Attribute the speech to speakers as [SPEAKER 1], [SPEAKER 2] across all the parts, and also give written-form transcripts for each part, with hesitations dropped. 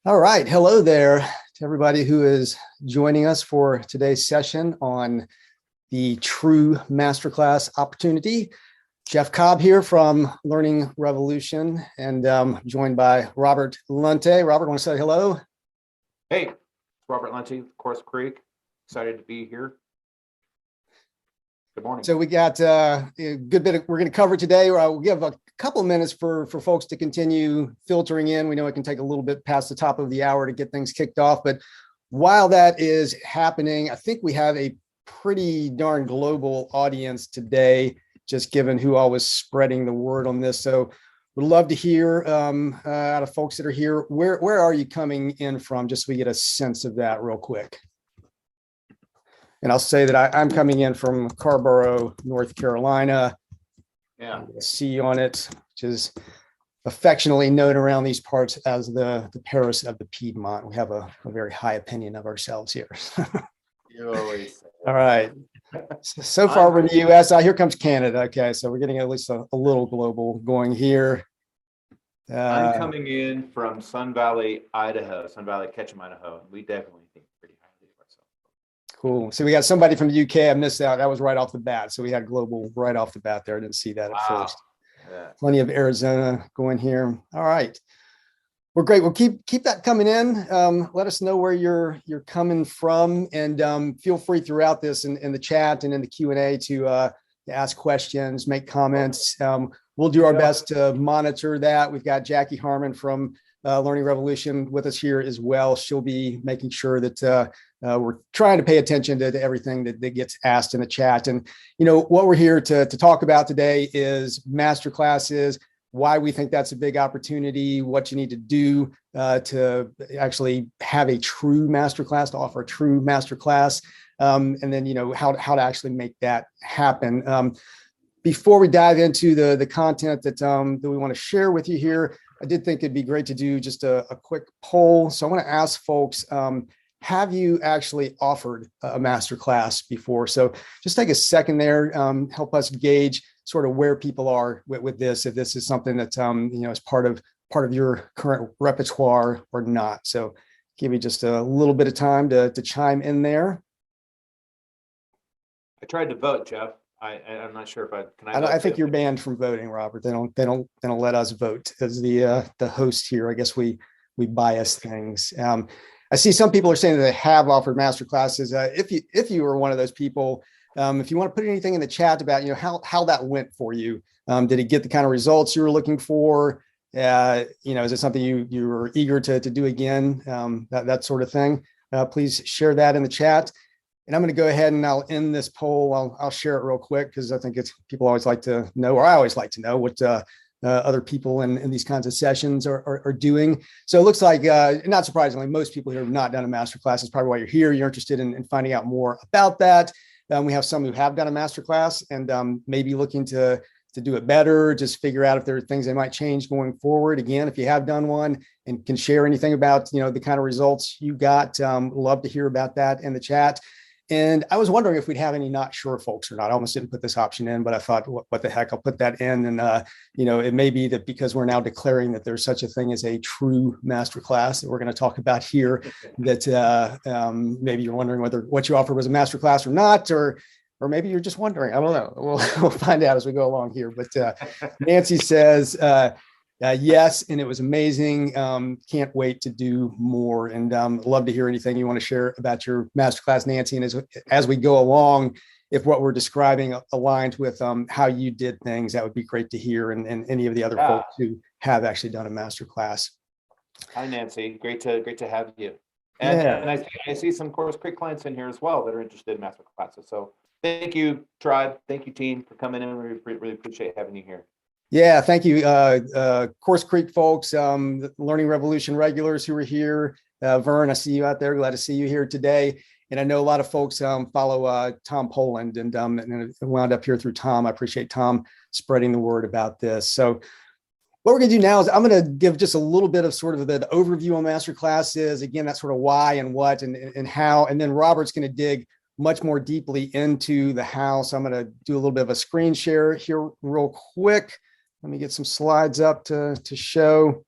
[SPEAKER 1] All right. Hello there to everybody who is joining us for today's session on the true masterclass opportunity. Jeff Cobb here from Learning Revolution and joined by Robert Lunte. Robert, want to say hello?
[SPEAKER 2] Hey, it's Robert Lunte, CourseCREEK. Excited to be here. Good morning.
[SPEAKER 1] So we got a good bit we're going to cover today. We'll give a couple of minutes for folks to continue filtering in. We know it can take a little bit past the top of the hour to get things kicked off. But while that is happening, I think we have a pretty darn global audience today, just given who all was spreading the word on this. So we'd love to hear out of folks that are here. Where are you coming in from, just so we get a sense of that real quick? And I'll say that I'm coming in from Carborough, North Carolina.
[SPEAKER 2] Yeah.
[SPEAKER 1] C on it, which is affectionately known around these parts as the Paris of the Piedmont. We have a very high opinion of ourselves here.
[SPEAKER 2] You always say that.
[SPEAKER 1] All right. So far we're in the US. Here comes Canada. Okay, so we're getting at least a little global going here.
[SPEAKER 2] I'm coming in from Sun Valley, Idaho, Sun Valley, Ketchum, Idaho. We definitely think pretty highly of ourselves.
[SPEAKER 1] Cool. So we got somebody from the UK. I missed out. That was right off the bat. So we had global right off the bat there. I didn't see that at first.
[SPEAKER 2] Yeah.
[SPEAKER 1] Plenty of Arizona going here. All right. Well, great. Well, keep that coming in. Let us know where you're coming from, and feel free throughout this in the chat and in the Q&A to ask questions, make comments. We'll do our best to monitor that. We've got Jackie Harmon from Learning Revolution with us here as well. She'll be making sure that we're trying to pay attention to everything that gets asked in the chat. And, you know, what we're here to talk about today is masterclasses, why we think that's a big opportunity, what you need to do to actually have a true masterclass, to offer a true masterclass, and then, you know, how to actually make that happen. Before we dive into the content that we want to share with you here, I did think it'd be great to do just a quick poll. So I want to ask folks, have you actually offered a masterclass before? So just take a second there, help us gauge sort of where people are with this, if this is something that you know, is part of your current repertoire or not. So give you just a little bit of time to chime in there.
[SPEAKER 2] I tried to vote, Jeff. I'm not sure if
[SPEAKER 1] I think you're banned from voting, Robert. They don't let us vote as the host here. I guess we bias things. I see some people are saying that they have offered master classes. If you were one of those people, if you want to put anything in the chat about, you know, how that went for you, did it get the kind of results you were looking for? You know, is it something you were eager to do again? That sort of thing. Please share that in the chat. And I'm going to go ahead and I'll end this poll. I'll share it real quick because I think people always like to know, or I always like to know what other people in these kinds of sessions are doing. So it looks like, not surprisingly, most people here have not done a masterclass. Is probably why you're here. You're interested in finding out more about that. We have some who have done a masterclass and maybe looking to do it better, just figure out if there are things they might change going forward. Again, if you have done one and can share anything about, you know, the kind of results you got, love to hear about that in the chat. And I was wondering if we'd have any not sure folks or not. I almost didn't put this option in, but I thought, what the heck, I'll put that in. And, you know, it may be that because we're now declaring that there's such a thing as a true masterclass that we're going to talk about here, that maybe you're wondering whether what you offered was a masterclass or not, or maybe you're just wondering. I don't know. We'll find out as we go along here. But Nancy says, yes, and it was amazing. Can't wait to do more, and love to hear anything you want to share about your masterclass, Nancy. And as we go along, if what we're describing aligns with how you did things, that would be great to hear. And any of the other folks who have actually done a masterclass.
[SPEAKER 2] Hi, Nancy. Great to have you. And I see some CourseCREEK clients in here as well that are interested in masterclasses. So thank you, tribe. Thank you, team, for coming in. We really appreciate having you here.
[SPEAKER 1] Yeah, thank you, CourseCREEK folks, Learning Revolution regulars who are here. Vern, I see you out there. Glad to see you here today. And I know a lot of folks follow Tom Poland and wound up here through Tom. I appreciate Tom spreading the word about this. So what we're going to do now is I'm going to give just a little bit of sort of the overview on masterclasses. Again, that's sort of why and what and how. And then Robert's going to dig much more deeply into the how. So I'm going to do a little bit of a screen share here real quick. Let me get some slides up to show.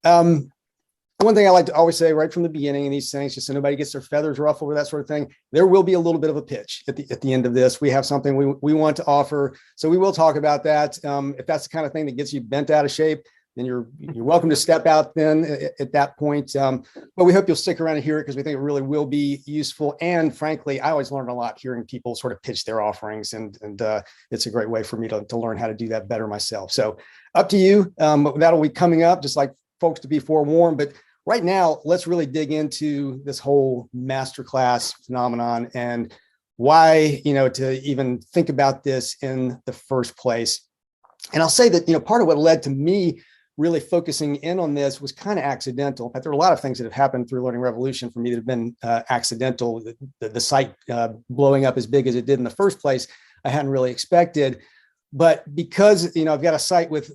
[SPEAKER 1] One thing I like to always say right from the beginning in these things, just so nobody gets their feathers ruffled or that sort of thing, there will be a little bit of a pitch at the end of this. We have something we want to offer. So we will talk about that. If that's the kind of thing that gets you bent out of shape, then you're welcome to step out then at that point. But we hope you'll stick around and hear it because we think it really will be useful. And frankly, I always learn a lot hearing people sort of pitch their offerings, and it's a great way for me to learn how to do that better myself. So up to you. That'll be coming up, just like folks to be forewarned. But right now, let's really dig into this whole masterclass phenomenon and why, to even think about this in the first place. And I'll say that, part of what led to me really focusing in on this was kind of accidental. In fact, there are a lot of things that have happened through Learning Revolution for me that have been accidental. The site blowing up as big as it did in the first place, I hadn't really expected. But because, I've got a site with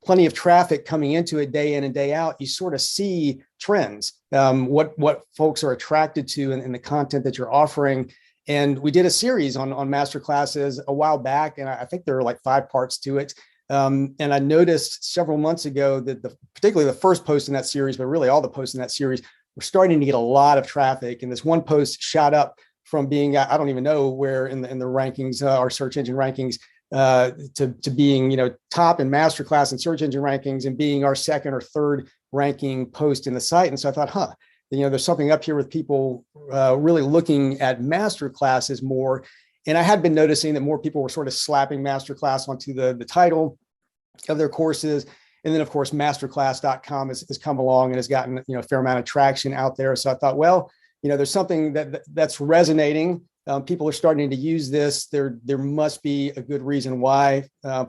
[SPEAKER 1] plenty of traffic coming into it day in and day out, you sort of see trends, what folks are attracted to in the content that you're offering. And we did a series on masterclasses a while back, and I think there are like 5 parts to it. And I noticed several months ago that particularly the first post in that series, but really all the posts in that series, were starting to get a lot of traffic. And this one post shot up from being, I don't even know where in the rankings, our search engine rankings, to being, top in masterclass and search engine rankings and being our second or third ranking post in the site. And so I thought, there's something up here with people really looking at masterclasses more. And I had been noticing that more people were sort of slapping masterclass onto the title of their courses. And then, of course, masterclass.com has come along and has gotten a fair amount of traction out there. So I thought, well, there's something that's resonating. People are starting to use this. There must be a good reason why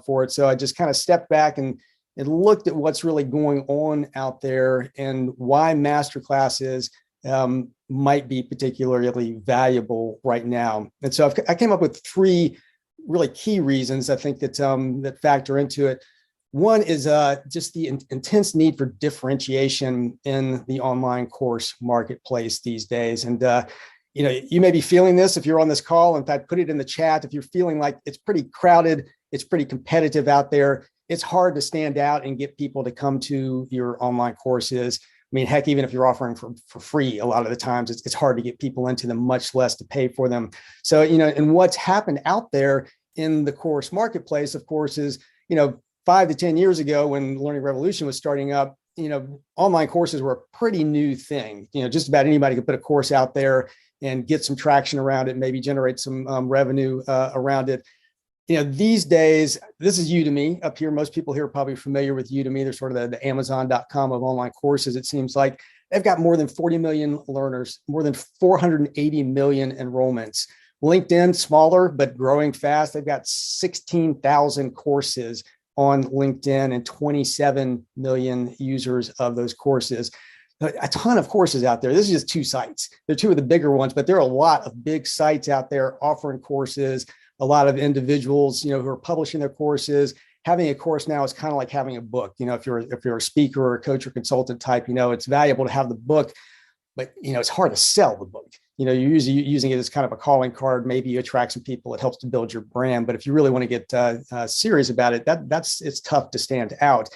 [SPEAKER 1] for it. So I just kind of stepped back and looked at what's really going on out there and why masterclasses might be particularly valuable right now. And so I came up with 3 really key reasons I think that factor into it. One is just the intense need for differentiation in the online course marketplace these days. And you may be feeling this if you're on this call. In fact, put it in the chat if you're feeling like it's pretty crowded, it's pretty competitive out there. It's hard to stand out and get people to come to your online courses. I mean, heck, even if you're offering for free, a lot of the times it's hard to get people into them, much less to pay for them. So, and what's happened out there in the course marketplace, of course, is, 5 to 10 years ago when Learning Revolution was starting up, online courses were a pretty new thing. Just about anybody could put a course out there and get some traction around it, maybe generate some revenue around it. These days, this is Udemy up here. Most people here are probably familiar with Udemy. They're sort of the Amazon.com of online courses. It seems like they've got more than 40 million learners, more than 480 million enrollments. LinkedIn, smaller, but growing fast. They've got 16,000 courses on LinkedIn and 27 million users of those courses. A ton of courses out there. This is just 2 sites. They're 2 of the bigger ones, but there are a lot of big sites out there offering courses. A lot of individuals, who are publishing their courses. Having a course now is kind of like having a book. If you're a speaker or a coach or consultant type, it's valuable to have the book, but it's hard to sell the book. You're usually using it as kind of a calling card. Maybe you attract some people. It helps to build your brand. But if you really want to get serious about it, it's tough to stand out.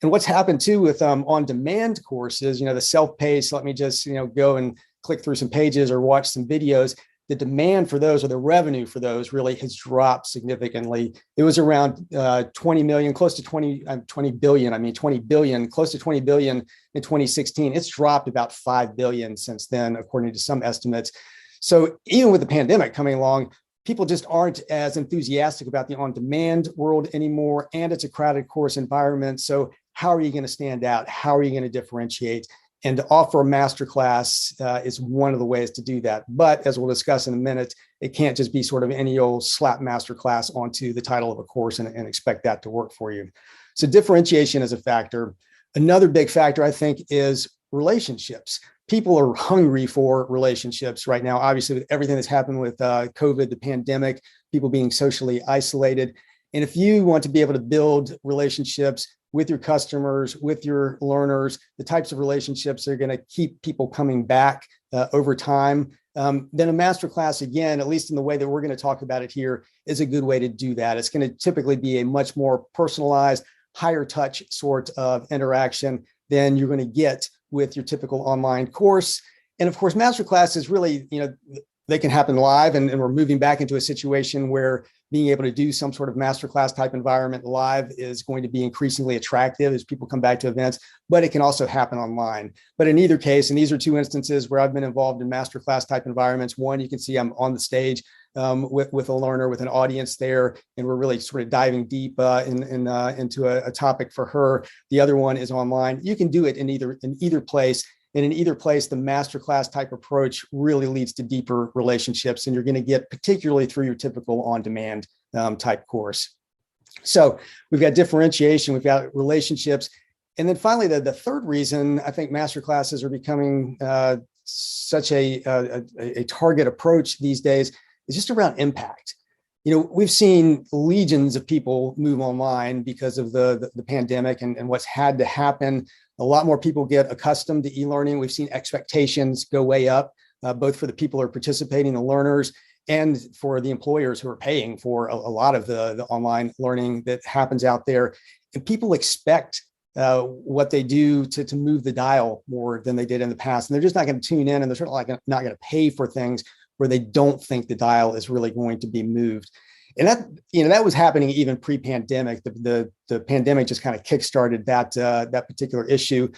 [SPEAKER 1] And what's happened too with on-demand courses, the self-paced, let me just go and click through some pages or watch some videos. The demand for those or the revenue for those really has dropped significantly. It was around 20 million, close to 20 billion, close to 20 billion in 2016. It's dropped about 5 billion since then, according to some estimates. So even with the pandemic coming along, people just aren't as enthusiastic about the on-demand world anymore, and it's a crowded course environment. So how are you going to stand out? How are you going to differentiate? And to offer a masterclass is one of the ways to do that. But as we'll discuss in a minute, it can't just be sort of any old slap masterclass onto the title of a course and expect that to work for you. So differentiation is a factor. Another big factor, I think, is relationships. People are hungry for relationships right now. Obviously, with everything that's happened with COVID, the pandemic, people being socially isolated. And if you want to be able to build relationships with your customers, with your learners, the types of relationships that are going to keep people coming back over time, then a masterclass, again, at least in the way that we're going to talk about it here, is a good way to do that. It's going to typically be a much more personalized, higher touch sort of interaction than you're going to get with your typical online course. And of course, masterclass is really, they can happen live, and we're moving back into a situation where being able to do some sort of masterclass type environment live is going to be increasingly attractive as people come back to events, but it can also happen online. But in either case, and these are two instances where I've been involved in masterclass type environments. One, you can see I'm on the stage with a learner, with an audience there, and we're really sort of diving deep into a topic for her. The other one is online. You can do it in either place. And in either place, the masterclass type approach really leads to deeper relationships, and you're going to get particularly through your typical on-demand type course. So we've got differentiation, we've got relationships. And then finally, the third reason I think masterclasses are becoming such a target approach these days is just around impact. We've seen legions of people move online because of the pandemic and what's had to happen. A lot more people get accustomed to e-learning. We've seen expectations go way up, both for the people who are participating, the learners, and for the employers who are paying for a lot of the online learning that happens out there. And people expect what they do to move the dial more than they did in the past. And they're just not going to tune in, and they're certainly not going to pay for things where they don't think the dial is really going to be moved. And that was happening even pre-pandemic. The pandemic just kind of kickstarted that particular issue.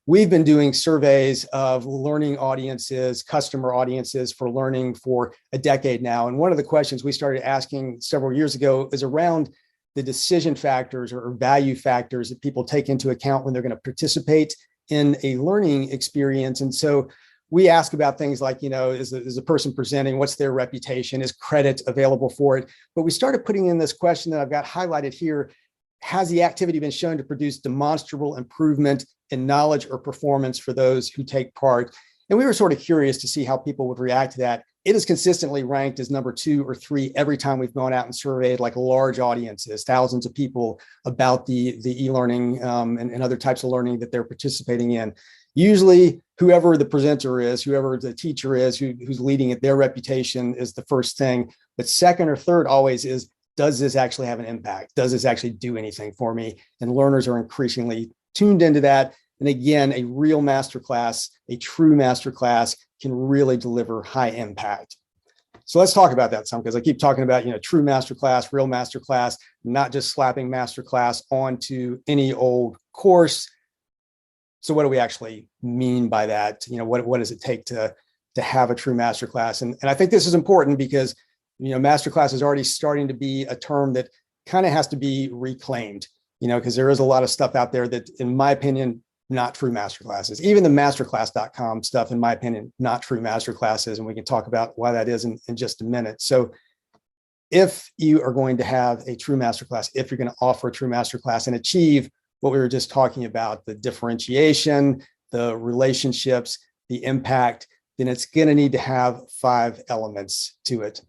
[SPEAKER 1] We've been doing surveys of learning audiences, customer audiences for learning for a decade now. And one of the questions we started asking several years ago is around the decision factors or value factors that people take into account when they're going to participate in a learning experience. And so we ask about things like, is a person presenting, what's their reputation, is credit available for it? But we started putting in this question that I've got highlighted here: has the activity been shown to produce demonstrable improvement in knowledge or performance for those who take part? And we were sort of curious to see how people would react to that. It is consistently ranked as number 2 or 3 every time we've gone out and surveyed like large audiences, thousands of people, about the e-learning and other types of learning that they're participating in. Usually, whoever the presenter is, whoever the teacher is, who's leading it, their reputation is the first thing. But second or third always is, does this actually have an impact? Does this actually do anything for me? And learners are increasingly tuned into that. And again, a real masterclass, a true masterclass, can really deliver high impact. So let's talk about that some, because I keep talking about, true masterclass, real masterclass, not just slapping masterclass onto any old course. So what do we actually mean by that? What does it take to have a true masterclass? And I think this is important because, masterclass is already starting to be a term that kind of has to be reclaimed, because there is a lot of stuff out there that, in my opinion, not true masterclasses. Even the masterclass.com stuff, in my opinion, not true masterclasses. And we can talk about why that is in just a minute. So if you are going to have a true masterclass, if you're going to offer a true masterclass and achieve what we were just talking about, the differentiation, the relationships, the impact, then it's going to need to have 5 elements to it.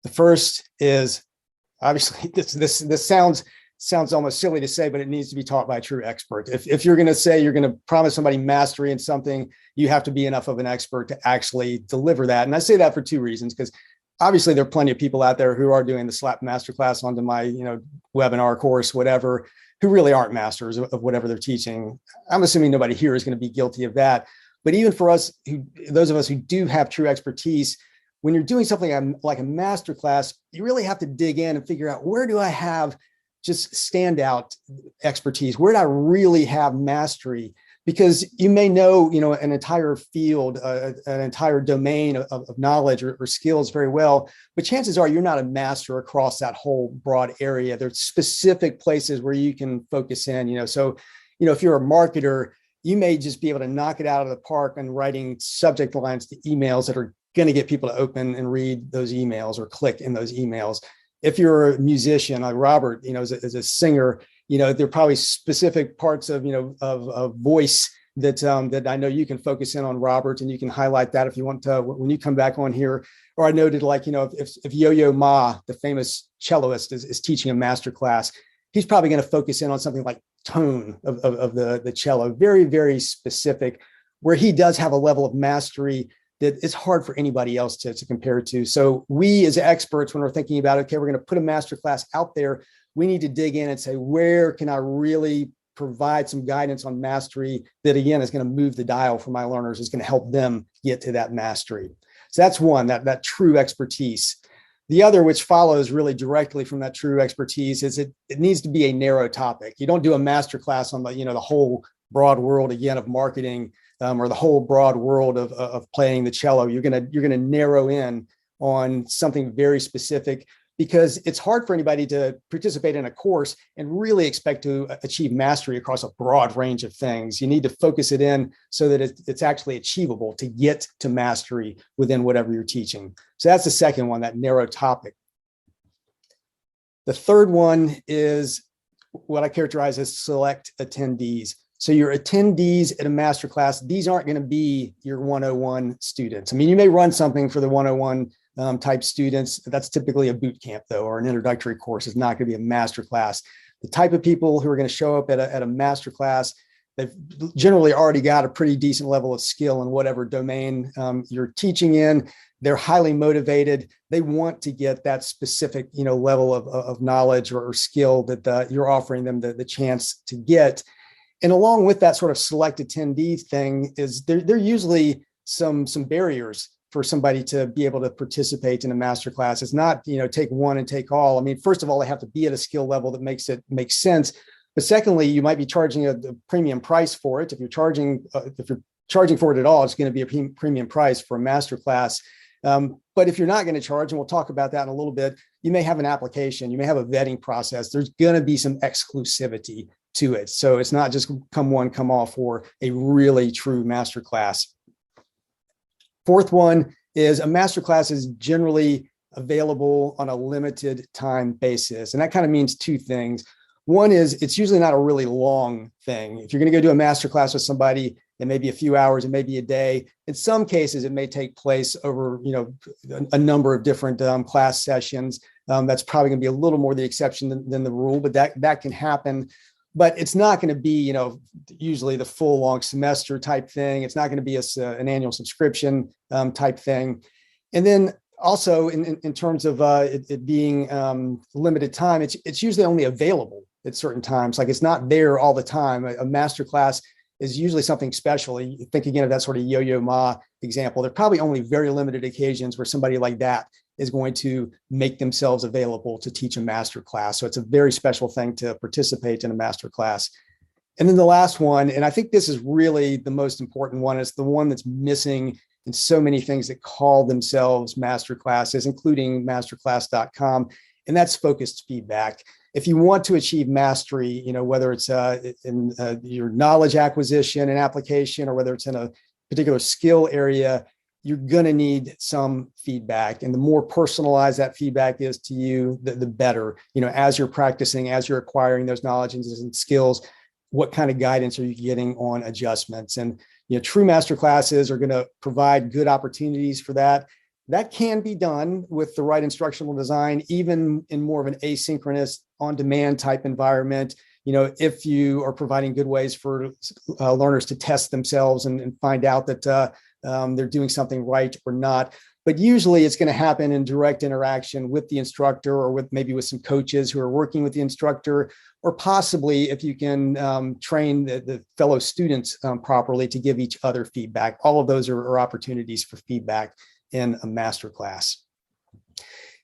[SPEAKER 1] The first is, obviously, this sounds almost silly to say, but it needs to be taught by a true expert. If you're going to say you're going to promise somebody mastery in something, you have to be enough of an expert to actually deliver that. And I say that for 2 reasons, because obviously there are plenty of people out there who are doing the slap masterclass onto my, webinar course, whatever, who really aren't masters of whatever they're teaching. I'm assuming nobody here is going to be guilty of that. But even for us, those of us who do have true expertise, when you're doing something like a masterclass, you really have to dig in and figure out, where do I have just standout expertise? Where do I really have mastery? Because you may know, an entire field, an entire domain of knowledge or skills very well, but chances are you're not a master across that whole broad area. There's specific places where you can focus in, So, if you're a marketer, you may just be able to knock it out of the park and writing subject lines to emails that are going to get people to open and read those emails or click in those emails. If you're a musician, like Robert, as a singer, there are probably specific parts of, of voice that I know you can focus in on, Robert, and you can highlight that if you want to, when you come back on here. Or I noted, like, if Yo-Yo Ma, the famous celloist, is teaching a master class, he's probably going to focus in on something like tone of the cello, very, very specific, where he does have a level of mastery that it's hard for anybody else to compare to. So we as experts, when we're thinking about, okay, we're going to put a masterclass out there, we need to dig in and say, where can I really provide some guidance on mastery that, again, is going to move the dial for my learners, is going to help them get to that mastery. So that's one, that true expertise. The other, which follows really directly from that true expertise, is it needs to be a narrow topic. You don't do a masterclass on the whole broad world, again, of marketing, or the whole broad world of playing the cello. You're gonna narrow in on something very specific, because it's hard for anybody to participate in a course and really expect to achieve mastery across a broad range of things. You need to focus it in so that it's actually achievable to get to mastery within whatever you're teaching. So that's the second one, that narrow topic. The third one is what I characterize as select attendees. So your attendees at a masterclass, these aren't going to be your 101 students. I mean, you may run something for the 101 type students. That's typically a boot camp, though, or an introductory course. It's not going to be a master class. The type of people who are going to show up at a master class, they've generally already got a pretty decent level of skill in whatever domain you're teaching in. They're highly motivated. They want to get that specific, level of knowledge or skill that you're offering them the chance to get. And along with that sort of select attendee thing is there usually some barriers for somebody to be able to participate in a masterclass. It's not, take one and take all. I mean, first of all, they have to be at a skill level that makes sense. But secondly, you might be charging a premium price for it. If you're charging for it at all, it's going to be a premium price for a masterclass. But if you're not going to charge, and we'll talk about that in a little bit, you may have an application, you may have a vetting process. There's going to be some exclusivity to it. So it's not just come one, come all for a really true masterclass. Fourth one is a masterclass is generally available on a limited time basis. And that kind of means two things. One is it's usually not a really long thing. If you're going to go do a masterclass with somebody, it may be a few hours, it may be a day. In some cases, it may take place over, a number of different class sessions. That's probably going to be a little more the exception than the rule, but that can happen. But it's not going to be, usually the full long semester type thing. It's not going to be an annual subscription type thing. And then also in terms of it being limited time, it's usually only available at certain times. Like it's not there all the time. A masterclass is usually something special. You think again of that sort of Yo-Yo Ma example. There are probably only very limited occasions where somebody like that is going to make themselves available to teach a master class. So it's a very special thing to participate in a master class. And then the last one, and I think this is really the most important one, is the one that's missing in so many things that call themselves master classes, including masterclass.com, and that's focused feedback. If you want to achieve mastery, whether it's in your knowledge acquisition and application, or whether it's in a particular skill area, you're going to need some feedback. And the more personalized that feedback is to you, the better. As you're practicing, as you're acquiring those knowledges and skills, what kind of guidance are you getting on adjustments? And true master classes are going to provide good opportunities for that. That can be done with the right instructional design, even in more of an asynchronous, on-demand type environment. If you are providing good ways for learners to test themselves and find out that they're doing something right or not. But usually it's going to happen in direct interaction with the instructor, or maybe with some coaches who are working with the instructor, or possibly if you can train the fellow students properly to give each other feedback. All of those are opportunities for feedback in a masterclass.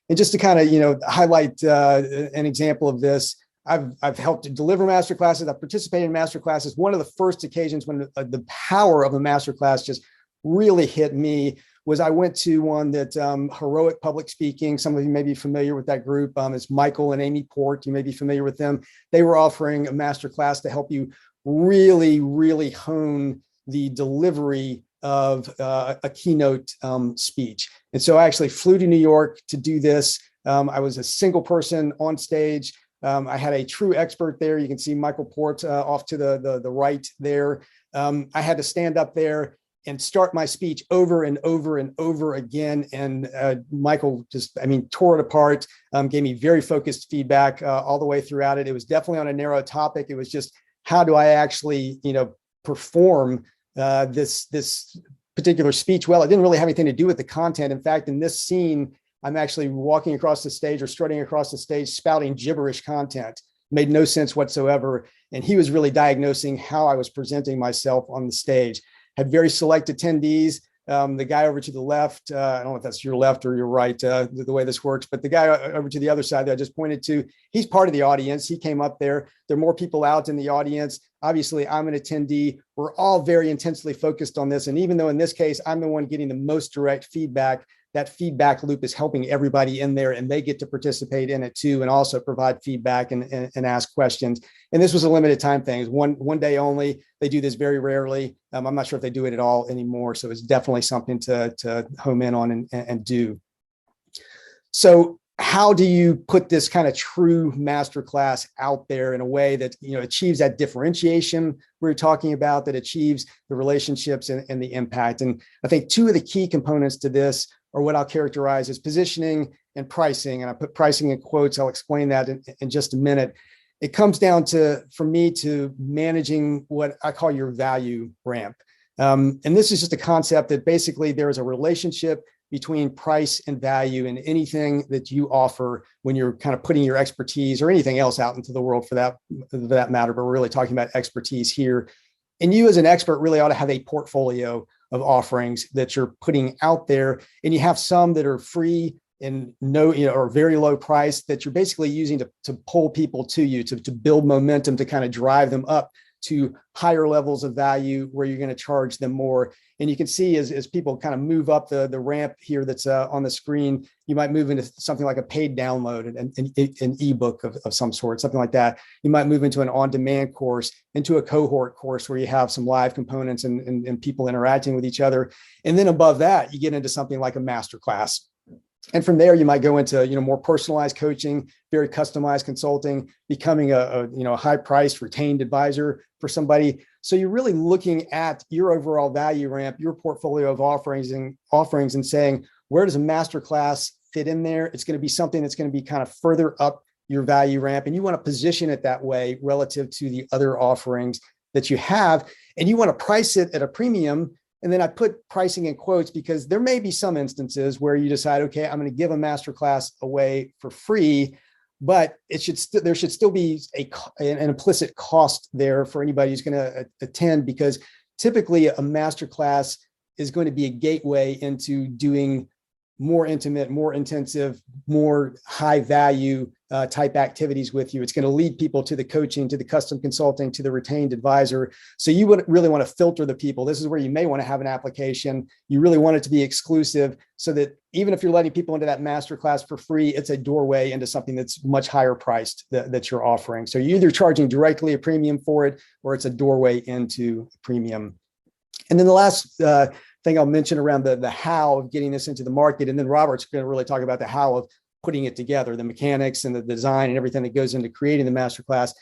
[SPEAKER 1] And just to kind of highlight an example of this, I've helped to deliver masterclasses. I've participated in masterclasses. One of the first occasions when the power of a masterclass just really hit me was I went to one that Heroic Public Speaking. Some of you may be familiar with that group. It's Michael and Amy Port. You may be familiar with them. They were offering a masterclass to help you really, really hone the delivery of a keynote speech. And so I actually flew to New York to do this. I was a single person on stage. I had a true expert there. You can see Michael Port off to the right there. I had to stand up there and start my speech over and over and over again. And Michael just, tore it apart, gave me very focused feedback all the way throughout it. It was definitely on a narrow topic. It was just, how do I actually, perform this particular speech? Well, it didn't really have anything to do with the content. In fact, in this scene, I'm actually walking across the stage or strutting across the stage, spouting gibberish content. Made no sense whatsoever. And he was really diagnosing how I was presenting myself on the stage. Had very select attendees. The guy over to the left, I don't know if that's your left or your right, the way this works, but the guy over to the other side that I just pointed to, he's part of the audience. He came up there. There are more people out in the audience. Obviously, I'm an attendee. We're all very intensely focused on this. And even though in this case, I'm the one getting the most direct feedback, that feedback loop is helping everybody in there, and they get to participate in it too, and also provide feedback and ask questions. And this was a limited time thing. It was one day only. They do this very rarely. I'm not sure if they do it at all anymore. So it's definitely something to home in on and do. So how do you put this kind of true masterclass out there in a way that, achieves that differentiation we're talking about, that achieves the relationships and the impact? And I think two of the key components to this are what I'll characterize as positioning and pricing. And I put pricing in quotes. I'll explain that in just a minute. It comes down to, for me, to managing what I call your value ramp. And this is just a concept that basically there is a relationship between price and value in anything that you offer when you're kind of putting your expertise or anything else out into the world for that matter, but we're really talking about expertise here. And you as an expert really ought to have a portfolio of offerings that you're putting out there. And you have some that are free and or very low price that you're basically using to pull people to you, to build momentum, to kind of drive them up to higher levels of value where you're going to charge them more. And you can see as people kind of move up the ramp here that's on the screen, you might move into something like a paid download, an ebook of some sort, something like that. You might move into an on-demand course, into a cohort course where you have some live components and people interacting with each other. And then above that, you get into something like a masterclass. And from there, you might go into more personalized coaching, very customized consulting, becoming a high-priced retained advisor for somebody. So you're really looking at your overall value ramp, your portfolio of offerings and saying, where does a masterclass fit in there? It's going to be something that's going to be kind of further up your value ramp, and you want to position it that way relative to the other offerings that you have, and you want to price it at a premium. And then I put pricing in quotes because there may be some instances where you decide, okay, I'm going to give a masterclass away for free, but there should still be an implicit cost there for anybody who's going to attend, because typically a masterclass is going to be a gateway into doing more intimate, more intensive, more high value type activities with you. It's going to lead people to the coaching, to the custom consulting, to the retained advisor. So you would really want to filter the people. This is where you may want to have an application. You really want it to be exclusive so that even if you're letting people into that masterclass for free, it's a doorway into something that's much higher priced that you're offering. So you're either charging directly a premium for it, or it's a doorway into premium. And then the last thing I'll mention around the how of getting this into the market, and then Robert's going to really talk about the how of putting it together, the mechanics and the design and everything that goes into creating the masterclass,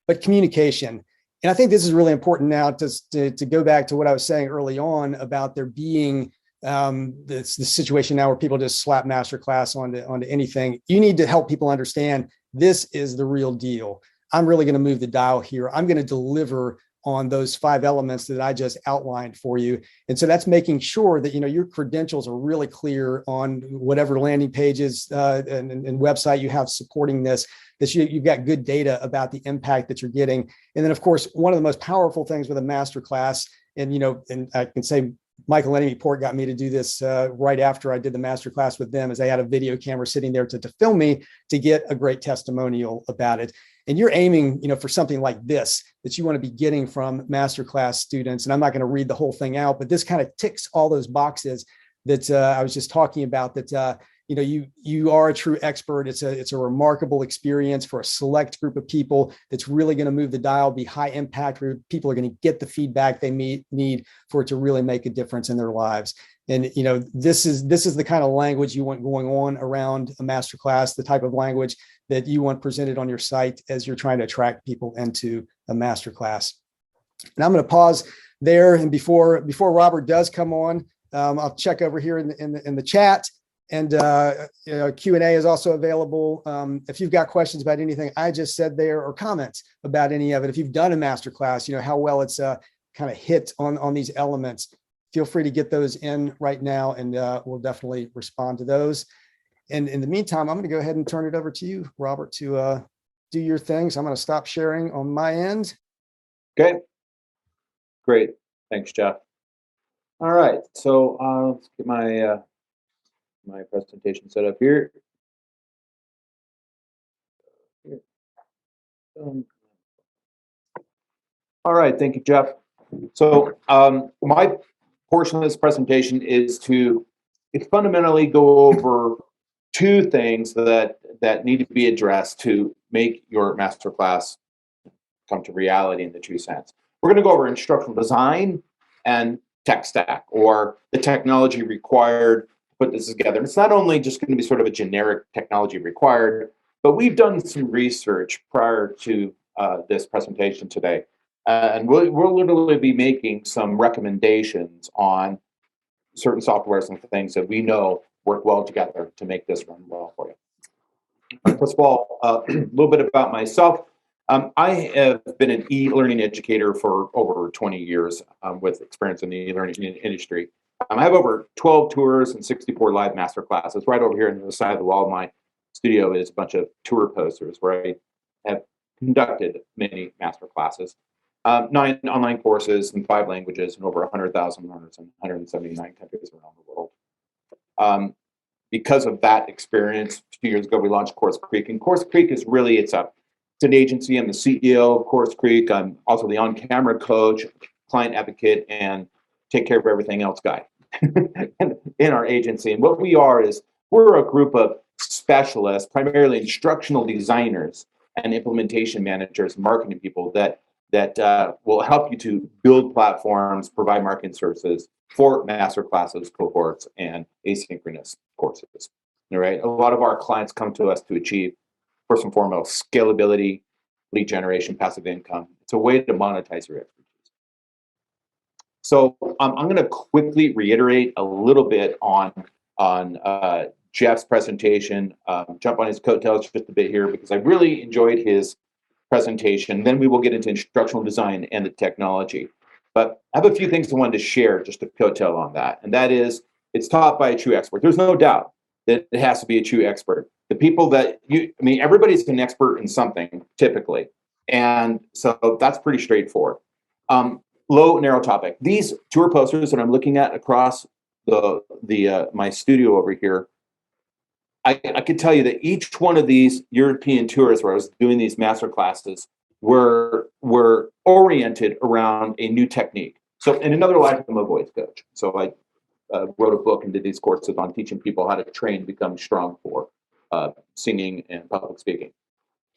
[SPEAKER 1] but communication. And I think this is really important now to go back to what I was saying early on about there being this situation now where people just slap masterclass onto anything. You need to help people understand this is the real deal. I'm really going to move the dial here. I'm going to deliver on those 5 elements that I just outlined for you. And so that's making sure that, your credentials are really clear on whatever landing pages and website you have supporting this, that you've got good data about the impact that you're getting. And then, of course, one of the most powerful things with a masterclass, and I can say Michael and Amy Port got me to do this right after I did the masterclass with them, is they had a video camera sitting there to film me to get a great testimonial about it. And you're aiming, for something like this that you want to be getting from masterclass students. And I'm not going to read the whole thing out, but this kind of ticks all those boxes that I was just talking about, that, you are a true expert. It's a remarkable experience for a select group of people that's really going to move the dial, be high impact, where people are going to get the feedback they need for it to really make a difference in their lives. And, this is the kind of language you want going on around a masterclass, the type of language that you want presented on your site as you're trying to attract people into a masterclass. And I'm going to pause there. And before Robert does come on, I'll check over here in the chat. And Q&A is also available. If you've got questions about anything I just said there, or comments about any of it, if you've done a masterclass, how well it's kind of hit on these elements, feel free to get those in right now, and we'll definitely respond to those. And in the meantime, I'm going to go ahead and turn it over to you, Robert, to do your things. I'm going to stop sharing on my end.
[SPEAKER 2] Okay, great. Thanks, Jeff. All right, so let's get my my presentation set up here. All right, thank you, Jeff. So my portion of this presentation is to fundamentally go over two things that need to be addressed to make your masterclass come to reality in the true sense. We're going to go over instructional design and tech stack, or the technology required to put this together. And it's not only just going to be sort of a generic technology required, but we've done some research prior to this presentation today. And we'll literally be making some recommendations on certain softwares and things that we know work well together to make this run well for you. First of all, a little bit about myself. I have been an e-learning educator for over 20 years with experience in the e-learning industry. I have over 12 tours and 64 live master classes. Right over here on the side of the wall of my studio is a bunch of tour posters where I have conducted many master classes. 9 online courses in 5 languages and over 100,000 learners in 179 countries around the world. Because of that experience, 2 years ago we launched CourseCREEK, and CourseCREEK is really it's an agency. I'm the CEO of CourseCREEK. I'm also the on-camera coach, client advocate, and take care of everything else guy in our agency. And what we are is we're a group of specialists, primarily instructional designers and implementation managers, and marketing people that will help you to build platforms, provide marketing services for master classes, cohorts, and asynchronous courses. All right. A lot of our clients come to us to achieve, first and foremost, scalability, lead generation, passive income. It's a way to monetize your expertise. So I'm going to quickly reiterate a little bit on Jeff's presentation, jump on his coattails just a bit here because I really enjoyed his presentation. Then we will get into instructional design and the technology. But I have a few things I wanted to share just to coattail on that. And that is, it's taught by a true expert. There's no doubt that it has to be a true expert. The people that everybody's an expert in something typically. And so that's pretty straightforward. Low, narrow topic. These tour posters that I'm looking at across my studio over here, I could tell you that each one of these European tours where I was doing these master classes were oriented around a new technique. So in another life, I'm a voice coach. So I wrote a book and did these courses on teaching people how to train, become strong for singing and public speaking.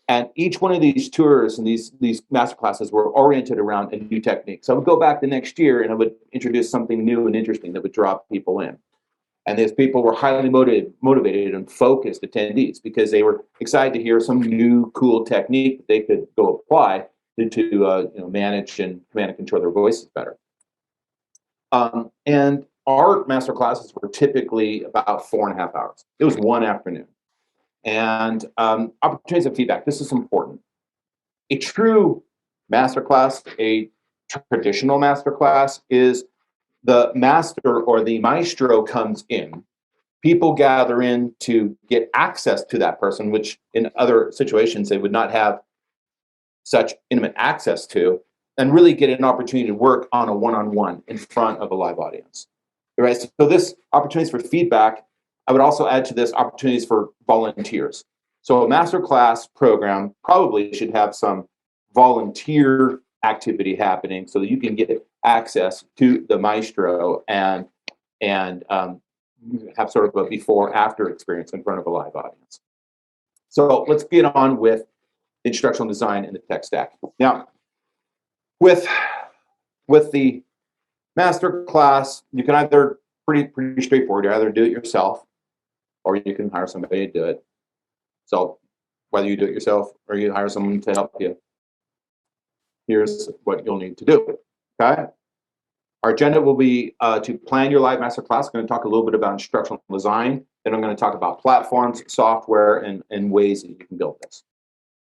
[SPEAKER 2] And each one of these tours and these master classes were oriented around a new technique. So I would go back the next year and I would introduce something new and interesting that would draw people in. And these people were highly motivated and focused attendees because they were excited to hear some new, cool technique that they could go apply to manage and command and control their voices better. And our master classes were typically about 4.5 hours. It was one afternoon. And opportunities of feedback. This is important. A true masterclass, a traditional masterclass, is the master or the maestro comes in. People gather in to get access to that person, which in other situations they would not have such intimate access to, and really get an opportunity to work on a one-on-one in front of a live audience. Right? So this opportunities for feedback. I would also add to this opportunities for volunteers. So a masterclass program probably should have some volunteer activity happening so that you can get access to the maestro and have sort of a before-after experience in front of a live audience. So let's get on with instructional design and the tech stack. Now, with the master class, you can either pretty straightforward. You either do it yourself, or you can hire somebody to do it. So whether you do it yourself or you hire someone to help you, here's what you'll need to do. Okay. Our agenda will be to plan your live master class. I'm going to talk a little bit about instructional design. Then I'm going to talk about platforms, software, and ways that you can build this.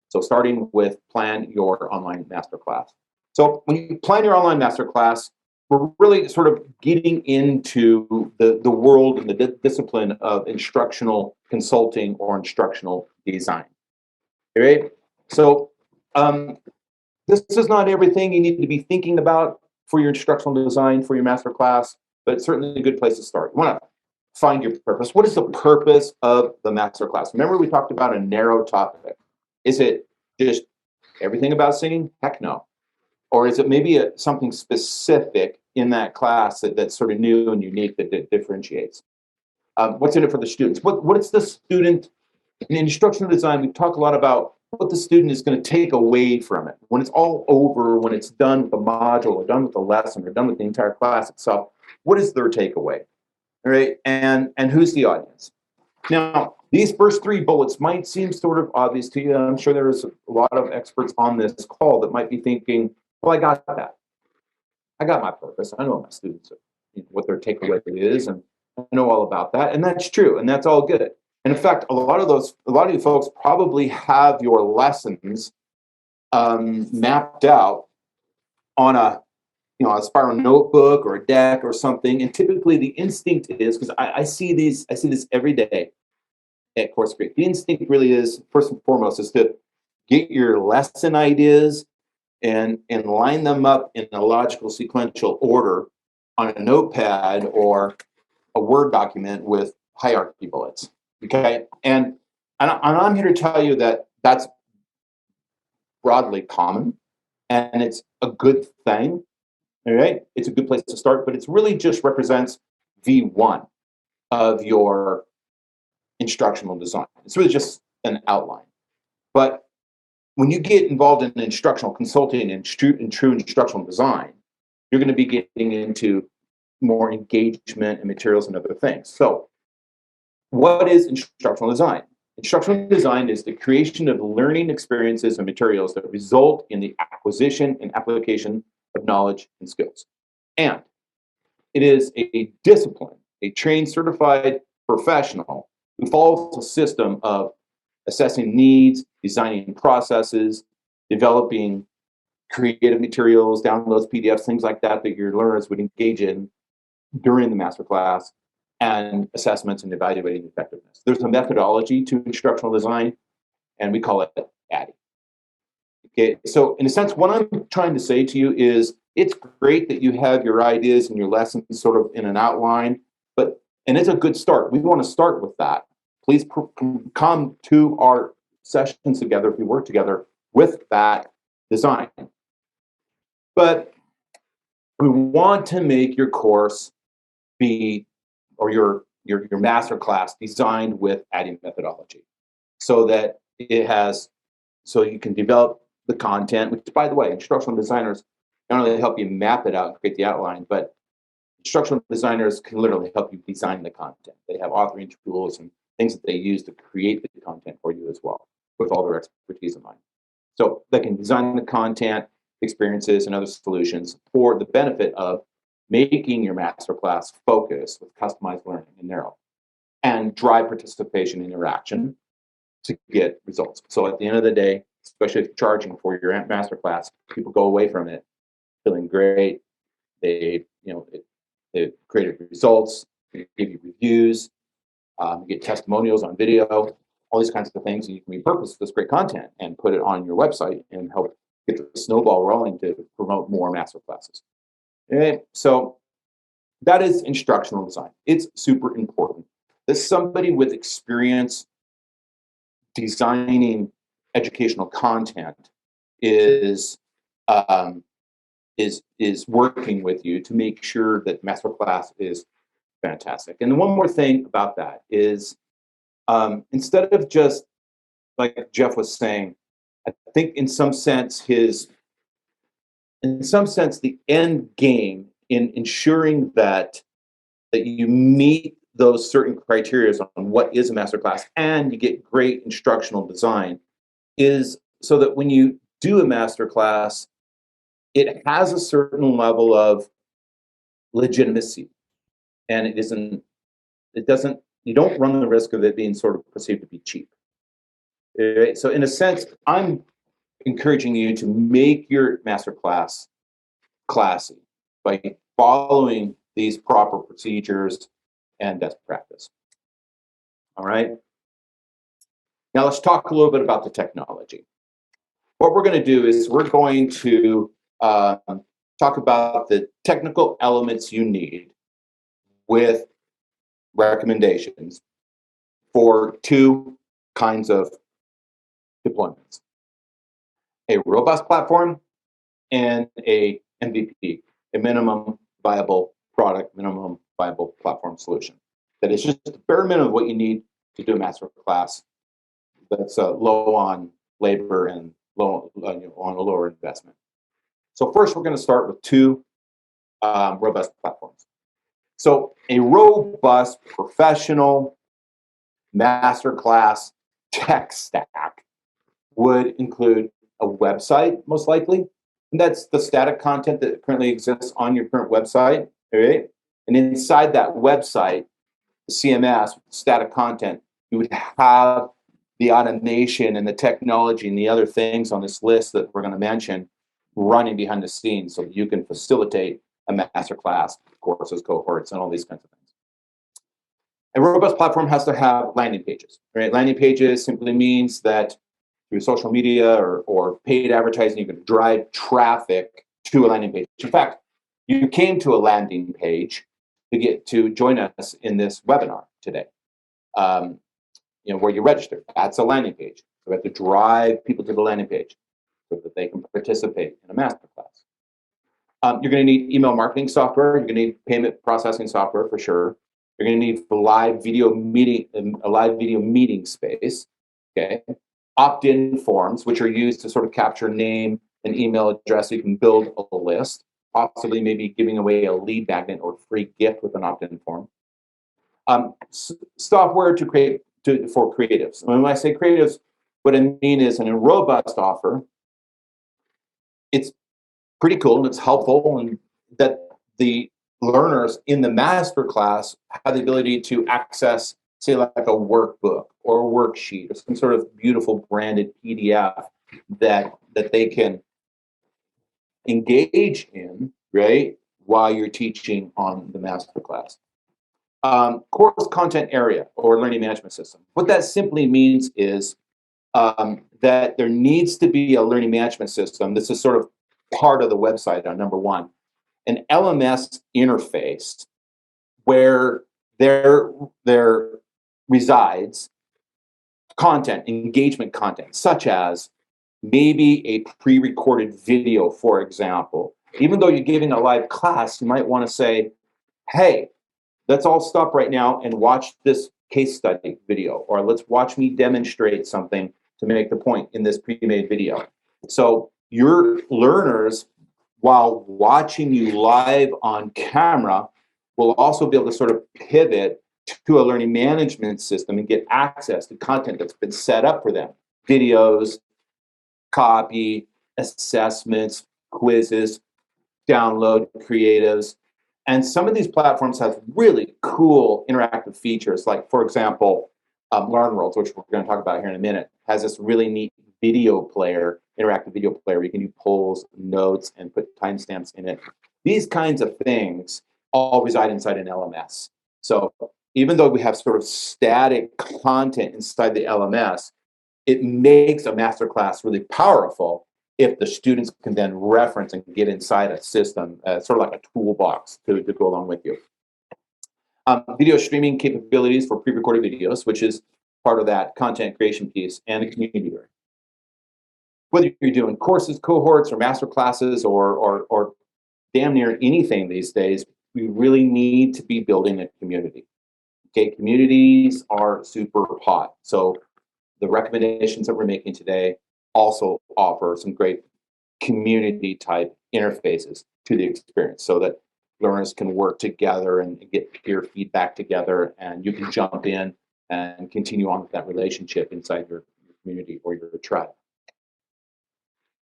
[SPEAKER 2] So starting with plan your online master class. So when you plan your online master class, we're really sort of getting into the world and the discipline of instructional consulting or instructional design. All right? So this is not everything you need to be thinking about for your instructional design, for your master class, but it's certainly a good place to start. You want to find your purpose. What is the purpose of the master class? Remember, we talked about a narrow topic. Is it just everything about singing? Heck no. Or is it maybe something specific in that class that's sort of new and unique that differentiates? What's in it for the students? What is the student in instructional design? We talk a lot about what the student is going to take away from it when it's all over, when it's done with the module, or done with the lesson, or done with the entire class itself. What is their takeaway? All right, and who's the audience? Now, these first three bullets might seem sort of obvious to you. I'm sure there's a lot of experts on this call that might be thinking, well, I got that. I got my purpose. I know what my students are, what their takeaway is, and I know all about that. And that's true, and that's all good. And in fact, a lot of you folks probably have your lessons mapped out on a spiral notebook or a deck or something. And typically the instinct is, because I see this every day at CourseCREEK. The instinct really is, first and foremost, is to get your lesson ideas and line them up in a logical sequential order on a notepad or a Word document with hierarchy bullets. Okay, and I'm here to tell you that that's broadly common, and it's a good thing. All right, it's a good place to start, but it really just represents V1 of your instructional design. It's really just an outline. But when you get involved in instructional consulting and true instructional design, you're going to be getting into more engagement and materials and other things. So what is instructional design? Instructional design is the creation of learning experiences and materials that result in the acquisition and application of knowledge and skills. And it is a discipline, a trained, certified professional who follows a system of assessing needs, designing processes, developing creative materials, downloads, PDFs, things like that your learners would engage in during the masterclass, and assessments and evaluating effectiveness. There's a methodology to instructional design, and we call it ADDIE. Okay, so in a sense, what I'm trying to say to you is it's great that you have your ideas and your lessons sort of in an outline, and it's a good start. We want to start with that. Please come to our sessions together if we work together with that design. But we want to make your course be, or your master class designed with ADDIE methodology, so that so you can develop the content, which, by the way, instructional designers not only help you map it out and create the outline, but instructional designers can literally help you design the content. They have authoring tools and things that they use to create the content for you as well, with all their expertise in mind. So they can design the content, experiences, and other solutions for the benefit of making your masterclass focus with customized learning and narrow, and drive participation and interaction to get results. So at the end of the day, especially if you're charging for your masterclass, people go away from it feeling great. They created results, they give you reviews, you get testimonials on video, all these kinds of things. And you can repurpose this great content and put it on your website and help get the snowball rolling to promote more masterclasses. Okay, so that is instructional design. It's super important that somebody with experience designing educational content is working with you to make sure that masterclass is fantastic. And one more thing about that is, instead of just like Jeff was saying, I think in some sense the end game in ensuring that you meet those certain criteria on what is a masterclass and you get great instructional design is so that when you do a masterclass, it has a certain level of legitimacy, and you don't run the risk of it being sort of perceived to be cheap. Right? So in a sense, I'm encouraging you to make your masterclass classy by following these proper procedures and best practice. All right. Now let's talk a little bit about the technology. what we're going to do is we're going to talk about the technical elements you need with recommendations for two kinds of deployments: a robust platform and a MVP, a minimum viable product, minimum viable platform solution. That is just the bare minimum of what you need to do a master class that's low on labor and low on a lower investment. So first, we're going to start with two robust platforms. So a robust professional masterclass tech stack would include a website, most likely, and that's the static content that currently exists on your current website, all right? And inside that website, the CMS, static content, you would have the automation and the technology and the other things on this list that we're going to mention running behind the scenes so that you can facilitate a masterclass, courses, cohorts, and all these kinds of things. A robust platform has to have landing pages, right? Landing pages simply means that through social media or paid advertising, you can drive traffic to a landing page. In fact, you came to a landing page to get to join us in this webinar today. Where you registered, that's a landing page. So we have to drive people to the landing page so that they can participate in a masterclass. You're going to need email marketing software. You're going to need payment processing software for sure. You're going to need a live video meeting space. Okay, opt-in forms, which are used to sort of capture name and email address, so you can build a list. Possibly, maybe giving away a lead magnet or free gift with an opt-in form. Software to create for creatives. And when I say creatives, what I mean is in a robust offer, it's pretty cool and it's helpful, and that the learners in the masterclass have the ability to access, say, like a workbook or a worksheet or some sort of beautiful branded PDF that they can engage in, right, while you're teaching on the masterclass. Course content area or learning management system. What that simply means is that there needs to be a learning management system. This is sort of part of the website on number one, an LMS interface where there resides content, engagement content, such as maybe a pre-recorded video, for example. Even though you're giving a live class, you might want to say, hey, let's all stop right now and watch this case study video, or let's watch me demonstrate something to make the point in this pre-made video. So your learners, while watching you live on camera, will also be able to sort of pivot to a learning management system and get access to content that's been set up for them. Videos, copy, assessments, quizzes, download creatives. And some of these platforms have really cool interactive features, like, for example, LearnWorlds, which we're going to talk about here in a minute, has this really neat video player, interactive video player, where you can do polls, notes, and put timestamps in it. These kinds of things all reside inside an LMS. So even though we have sort of static content inside the LMS, it makes a masterclass really powerful if the students can then reference and get inside a system, sort of like a toolbox to go along with you. Video streaming capabilities for pre-recorded videos, which is part of that content creation piece, and the community area. Whether you're doing courses, cohorts, or master classes, or damn near anything these days, we really need to be building a community. Okay, communities are super hot. So the recommendations that we're making today also offer some great community type interfaces to the experience so that learners can work together and get peer feedback together, and you can jump in and continue on with that relationship inside your community or your tribe.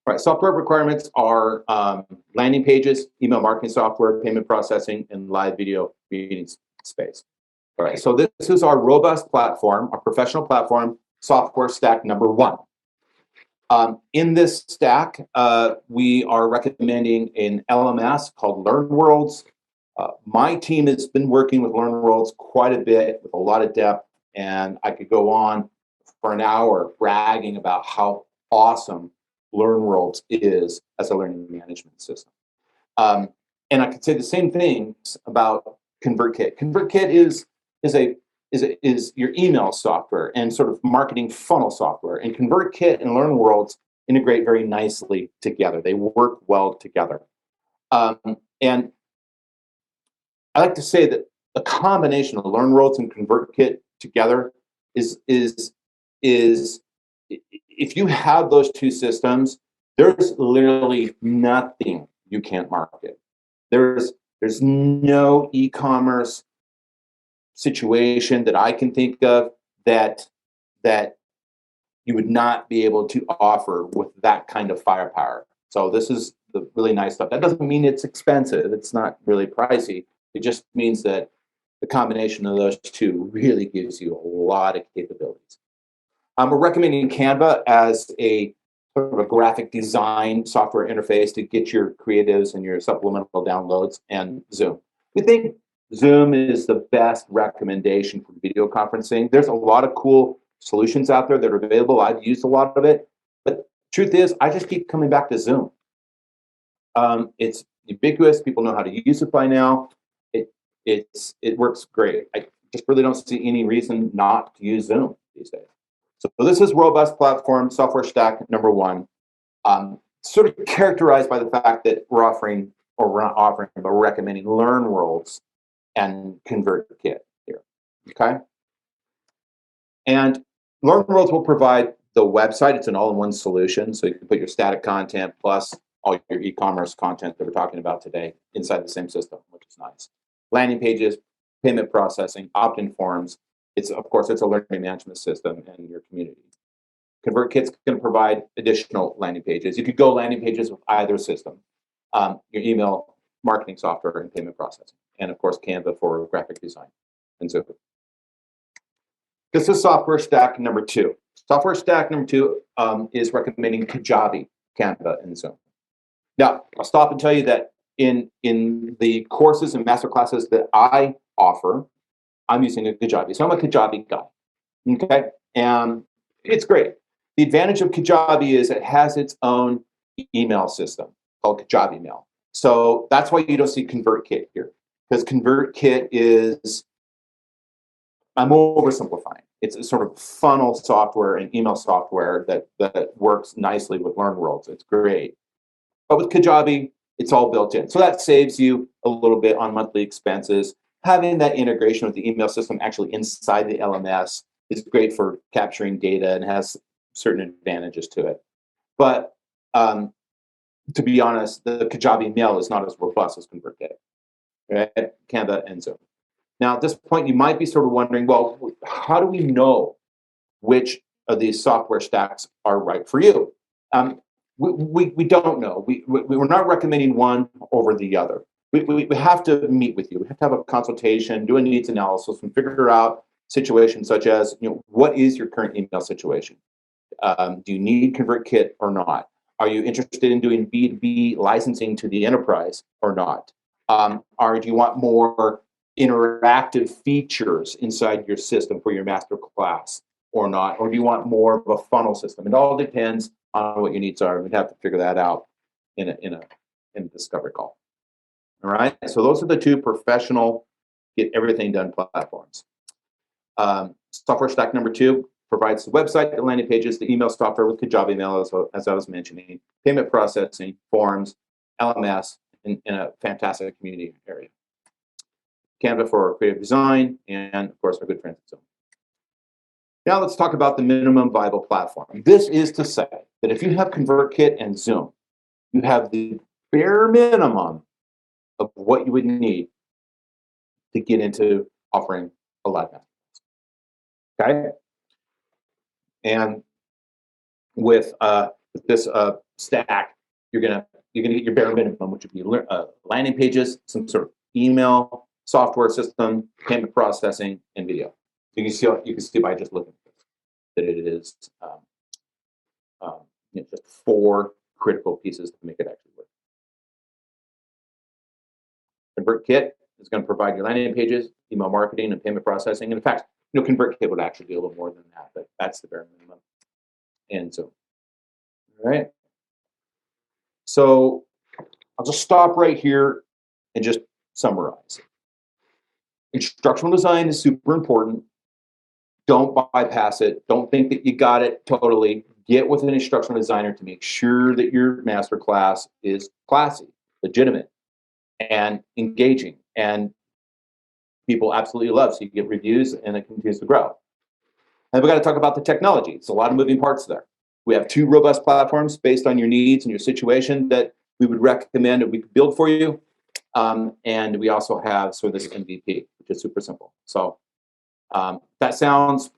[SPEAKER 2] All right, software requirements are landing pages, email marketing software, payment processing, and live video meeting space. All right, so this is our robust platform, our professional platform, software stack number one. In this stack, we are recommending an LMS called LearnWorlds. My team has been working with LearnWorlds quite a bit with a lot of depth, and I could go on for an hour bragging about how awesome LearnWorlds is as a learning management system. And I could say the same things about ConvertKit. ConvertKit is your email software and sort of marketing funnel software. And ConvertKit and LearnWorlds integrate very nicely together. They work well together. And I like to say that a combination of LearnWorlds and ConvertKit together is if you have those two systems, there's literally nothing you can't market. There's no e-commerce situation that I can think of that you would not be able to offer with that kind of firepower. So this is the really nice stuff. That doesn't mean it's expensive. It's not really pricey. It just means that the combination of those two really gives you a lot of capabilities. We're recommending Canva as a sort of a graphic design software interface to get your creatives and your supplemental downloads, and Zoom. We think Zoom is the best recommendation for video conferencing. There's a lot of cool solutions out there that are available. I've used a lot of it, but truth is, I just keep coming back to Zoom. It's ubiquitous. People know how to use it by now. It works great. I just really don't see any reason not to use Zoom these days. So this is robust platform software stack number one, sort of characterized by the fact that we're offering, or we're not offering, but we're recommending LearnWorlds and ConvertKit here, okay? And LearnWorlds will provide the website. It's an all-in-one solution, so you can put your static content plus all your e-commerce content that we're talking about today inside the same system, which is nice. Landing pages, payment processing, opt-in forms. Of course, it's a learning management system in your community. ConvertKit's going to provide additional landing pages. You could go landing pages with either system, your email marketing software and payment processing, and of course, Canva for graphic design and so forth. This is software stack number two. Software stack number two is recommending Kajabi, Canva, and Zoom. Now, I'll stop and tell you that in the courses and master classes that I offer, I'm using a Kajabi. So I'm a Kajabi guy, okay? And it's great. The advantage of Kajabi is it has its own email system called Kajabi Mail. So that's why you don't see ConvertKit here, because ConvertKit is, I'm oversimplifying. It's a sort of funnel software and email software that works nicely with LearnWorlds. It's great. But with Kajabi, it's all built in. So that saves you a little bit on monthly expenses. Having that integration with the email system actually inside the LMS is great for capturing data and has certain advantages to it. But to be honest, the Kajabi Mail is not as robust as ConvertKit, right? Canva and Zoom. Now, at this point, you might be sort of wondering, well, how do we know which of these software stacks are right for you? We don't know. We're not recommending one over the other. We have to meet with you. We have to have a consultation, do a needs analysis, and figure out situations such as, what is your current email situation? Do you need ConvertKit or not? Are you interested in doing B2B licensing to the enterprise or not? Or do you want more interactive features inside your system for your master class or not? Or do you want more of a funnel system? It all depends on what your needs are. We'd have to figure that out in a discovery call. All right, so those are the two professional, get everything done platforms. Software stack number two provides the website, the landing pages, the email software with Kajabi Mail, as I was mentioning, payment processing, forms, LMS, in a fantastic community area. Canva for creative design, and of course, our good friends at Zoom. Now let's talk about the minimum viable platform. This is to say that if you have ConvertKit and Zoom, you have the bare minimum of what you would need to get into offering a live masterclass. Okay? And with this stack, you're gonna get your bare minimum, which would be landing pages, some sort of email software system, payment processing, and video. You can see by just looking at this that it is just 4 critical pieces to make it actually work. ConvertKit is going to provide your landing pages, email marketing, and payment processing. And in fact, ConvertKit would actually do a little more than that, but that's the bare minimum. And so, all right. So I'll just stop right here and just summarize. Instructional design is super important. Don't bypass it. Don't think that you got it totally. Get with an instructional designer to make sure that your master class is classy, legitimate, and engaging, and people absolutely love. So you get reviews and it continues to grow. And we got to talk about the technology. It's a lot of moving parts there. We have 2 robust platforms based on your needs and your situation that we would recommend that we could build for you. And we also have sort of this MVP, which is super simple. So that sounds,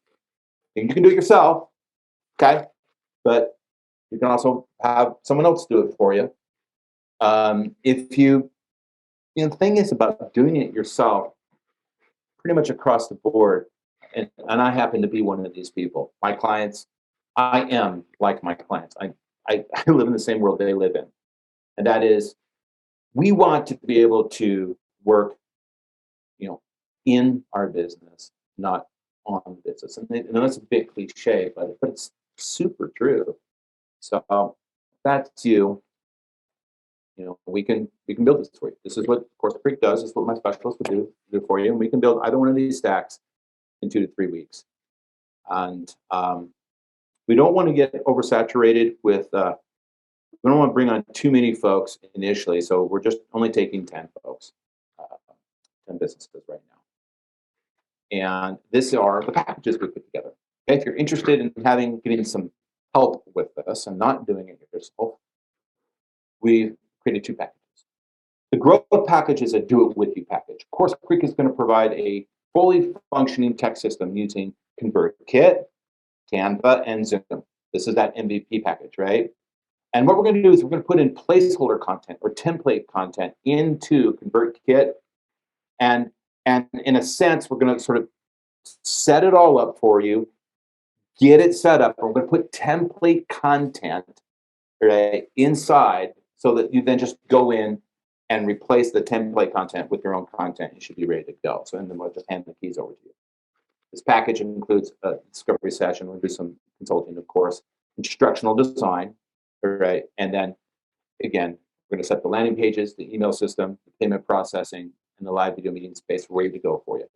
[SPEAKER 2] you can do it yourself, okay? But you can also have someone else do it for you. If you know, the thing is about doing it yourself, pretty much across the board, and I happen to be one of these people. My clients, I am like my clients. I live in the same world they live in. And that is, we want to be able to work, you know, in our business, not on the business. And that's a bit cliche, but it's super true. So that's you. You know, we can build this for you. This is what CourseCREEK does. This is what my specialists would do for you. And we can build either one of these stacks in 2 to 3 weeks. And we don't want to get oversaturated with, we don't want to bring on too many folks initially. So we're just only taking 10 folks, 10 businesses right now. And these are the packages we put together. Okay? If you're interested in getting some help with this and not doing it yourself, we've created 2 packages. The growth package is a do-it-with-you package. CourseCREEK is going to provide a fully functioning tech system using ConvertKit, Canva, and Zoom. This is that MVP package, right? And what we're going to do is we're going to put in placeholder content or template content into ConvertKit. And in a sense, we're going to sort of set it all up for you, get it set up. We're going to put template content, right, inside so that you then just go in and replace the template content with your own content. You should be ready to go. So then we'll just hand the keys over to you. This package includes a discovery session. We'll do some consulting, of course, instructional design, right? And then, again, we're going to set the landing pages, the email system, the payment processing, and the live video meeting space ready to go for you,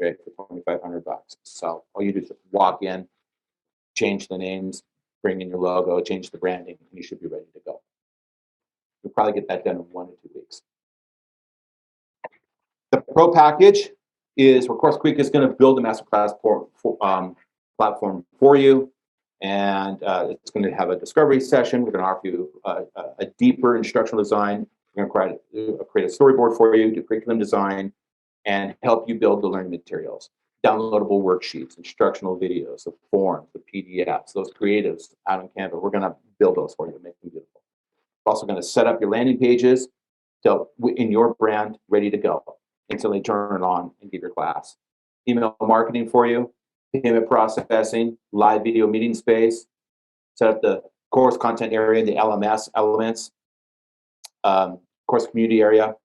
[SPEAKER 2] right? For $2,500. So all you do is walk in, change the names, bring in your logo, change the branding, and you should be ready to go. You'll probably get that done in 1 to 2 weeks. The Pro package is where CourseCREEK is going to build a masterclass platform for you, and it's going to have a discovery session. We're going to offer you a deeper instructional design. We're going to create a storyboard for you, do curriculum design, and help you build the learning materials, downloadable worksheets, instructional videos, the forms, the PDFs, those creatives out on Canva. We're going to build those for you and make them beautiful. We're also going to set up your landing pages in your brand, ready to go. Instantly turn it on and give your class. Email marketing for you, payment processing, live video meeting space, set up the course content area, the LMS elements, course community area.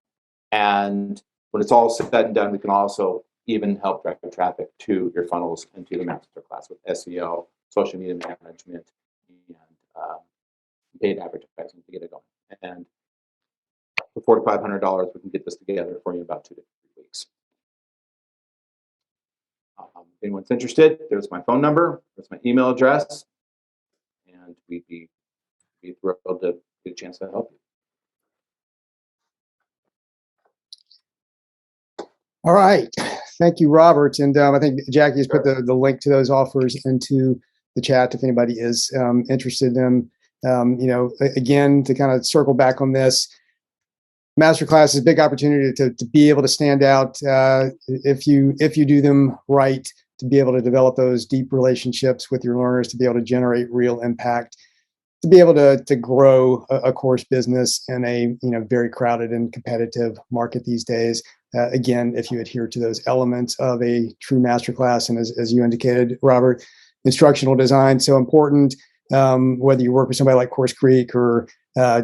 [SPEAKER 2] And when it's all said and done, we can also even help drive traffic to your funnels and to the masterclass with SEO, social media management, and paid advertising to get it going. And for $400 to $500, we can get this together for you in about 2 to 3 weeks. If anyone's interested, there's my phone number, there's my email address, and we'd be thrilled to get a chance to help you.
[SPEAKER 1] All right. Thank you, Robert. And I think Jackie has put the link to those offers into the chat if anybody is interested in them. You know, again, to kind of circle back on this, masterclass is a big opportunity to be able to stand out if you do them right, to be able to develop those deep relationships with your learners, to be able to generate real impact, to be able to grow a course business in a very crowded and competitive market these days. Again, if you adhere to those elements of a true masterclass, and as you indicated, Robert, instructional design so important. Whether you work with somebody like CourseCREEK or